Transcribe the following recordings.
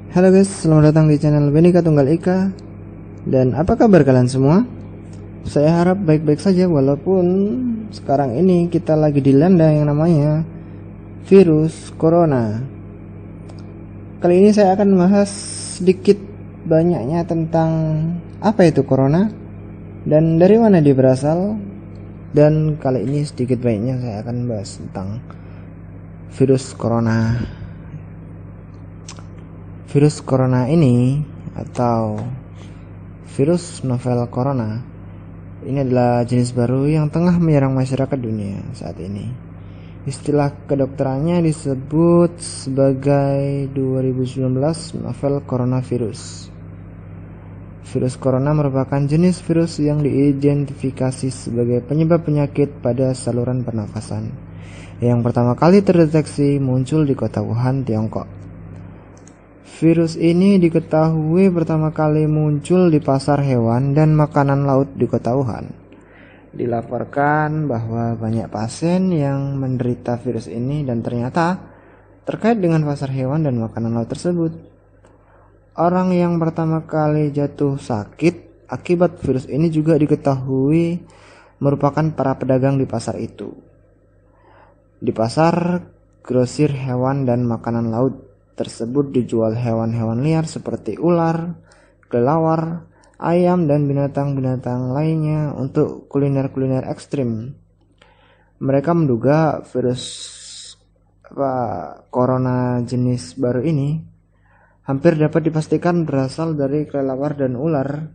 Halo guys, selamat datang di channel Bhinneka Tunggal Ika. Dan apa kabar kalian semua? Saya harap baik-baik saja walaupun sekarang ini kita lagi dilanda yang namanya virus corona. Kali ini saya akan membahas sedikit banyaknya tentang apa itu corona dan dari mana dia berasal. Dan kali ini sedikit banyaknya saya akan membahas tentang virus corona. Virus corona ini atau virus novel corona ini adalah jenis baru yang tengah menyerang masyarakat dunia saat ini. Istilah kedokterannya disebut sebagai 2019 novel coronavirus. Virus corona merupakan jenis virus yang diidentifikasi sebagai penyebab penyakit pada saluran pernafasan yang pertama kali terdeteksi muncul di kota Wuhan, Tiongkok. Virus ini diketahui pertama kali muncul di pasar hewan dan makanan laut di kota Wuhan. Dilaporkan bahwa banyak pasien yang menderita virus ini dan ternyata terkait dengan pasar hewan dan makanan laut tersebut. Orang yang pertama kali jatuh sakit akibat virus ini juga diketahui merupakan para pedagang di pasar itu. Di pasar grosir hewan dan makanan laut tersebut dijual hewan-hewan liar seperti ular, kelelawar, ayam, dan binatang-binatang lainnya untuk kuliner-kuliner ekstrim. Mereka menduga virus corona jenis baru ini hampir dapat dipastikan berasal dari kelelawar dan ular.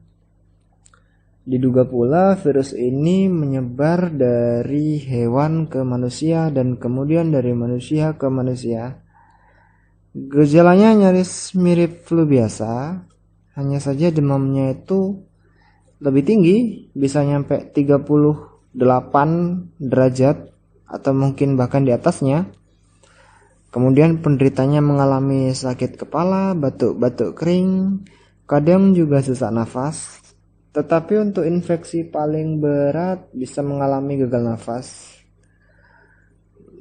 Diduga pula virus ini menyebar dari hewan ke manusia dan kemudian dari manusia ke manusia. Gejalanya nyaris mirip flu biasa, hanya saja demamnya itu lebih tinggi, bisa nyampe 38 derajat atau mungkin bahkan di atasnya. Kemudian penderitanya mengalami sakit kepala, batuk-batuk kering, kadang juga sesak nafas. Tetapi untuk infeksi paling berat bisa mengalami gagal nafas.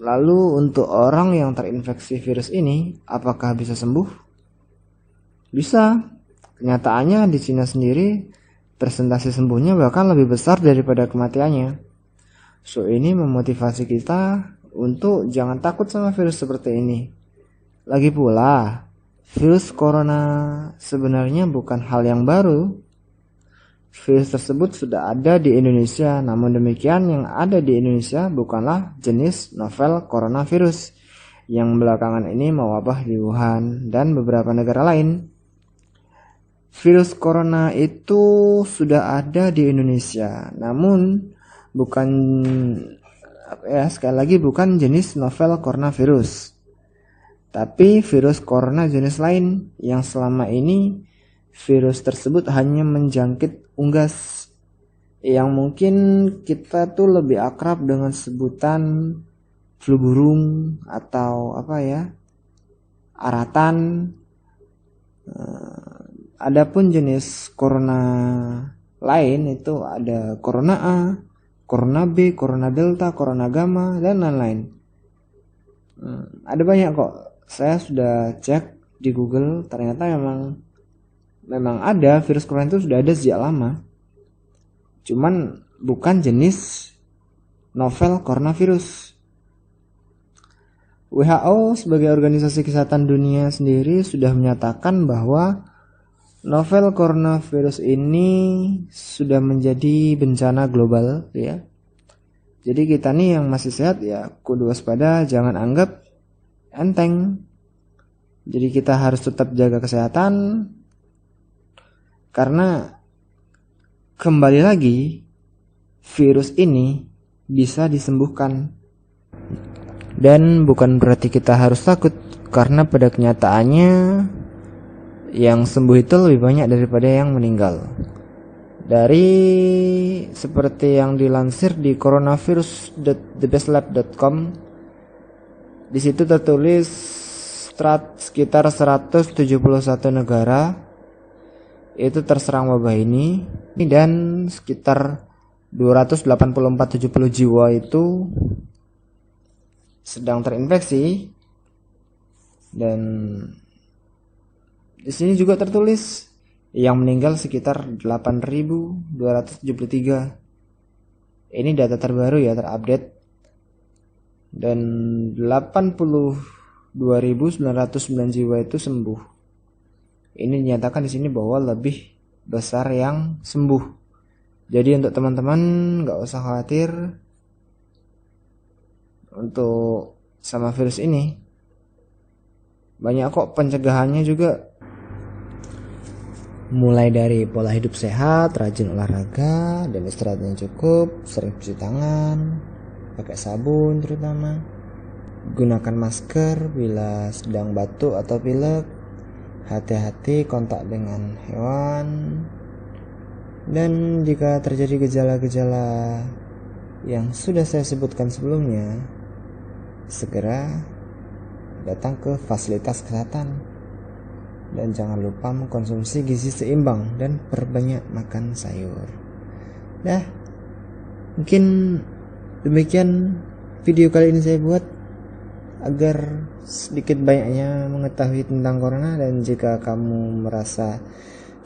Lalu untuk orang yang terinfeksi virus ini, apakah bisa sembuh? Bisa. Kenyataannya di Cina sendiri, persentase sembuhnya bahkan lebih besar daripada kematiannya. So ini memotivasi kita untuk jangan takut sama virus seperti ini. Lagi pula, virus corona sebenarnya bukan hal yang baru. Virus tersebut sudah ada di Indonesia, namun demikian yang ada di Indonesia bukanlah jenis novel coronavirus yang belakangan ini mewabah di Wuhan dan beberapa negara lain. Virus corona itu sudah ada di Indonesia, namun bukan sekali lagi bukan jenis novel coronavirus, tapi virus corona jenis lain yang selama ini virus tersebut hanya menjangkit unggas yang mungkin kita tuh lebih akrab dengan sebutan flu burung atau aratan. Adapun jenis corona lain itu ada corona A, corona B, corona delta, corona gamma, dan lain-lain. Ada banyak kok. Saya sudah cek di Google, ternyata memang ada virus corona itu sudah ada sejak lama. Cuman bukan jenis novel coronavirus. WHO sebagai organisasi kesehatan dunia sendiri sudah menyatakan bahwa novel coronavirus ini sudah menjadi bencana global ya. Jadi kita nih yang masih sehat ya kudu waspada, jangan anggap enteng. Jadi kita harus tetap jaga kesehatan. Karena kembali lagi virus ini bisa disembuhkan. Dan bukan berarti kita harus takut, karena pada kenyataannya yang sembuh itu lebih banyak daripada yang meninggal. Dari seperti yang dilansir di coronavirus.thebeslab.com, di situ tertulis sekitar 171 negara itu terserang wabah ini dan sekitar 284,70 jiwa itu sedang terinfeksi dan Di sini juga tertulis yang meninggal sekitar 8.273. Ini data terbaru ya, terupdate. Dan 82.909 jiwa itu sembuh. Ini dinyatakan di sini bahwa lebih besar yang sembuh. Jadi untuk teman-teman nggak usah khawatir untuk sama virus ini. Banyak kok pencegahannya juga. Mulai dari pola hidup sehat, rajin olahraga, dan istirahat yang cukup, sering cuci tangan, pakai sabun terutama, gunakan masker bila sedang batuk atau pilek, hati-hati kontak dengan hewan, dan jika terjadi gejala-gejala yang sudah saya sebutkan sebelumnya, segera datang ke fasilitas kesehatan. Dan jangan lupa mengkonsumsi gizi seimbang dan perbanyak makan sayur. Dah, mungkin demikian video kali ini saya buat agar sedikit banyaknya mengetahui tentang corona. Dan jika kamu merasa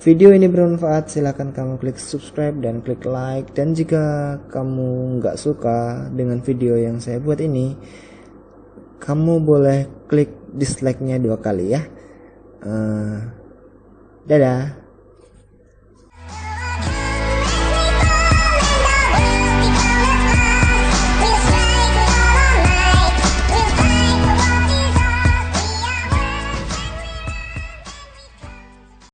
video ini bermanfaat, silahkan kamu klik subscribe dan klik like. Dan jika kamu nggak suka dengan video yang saya buat ini, kamu boleh klik dislike-nya 2 kali ya. Dadah.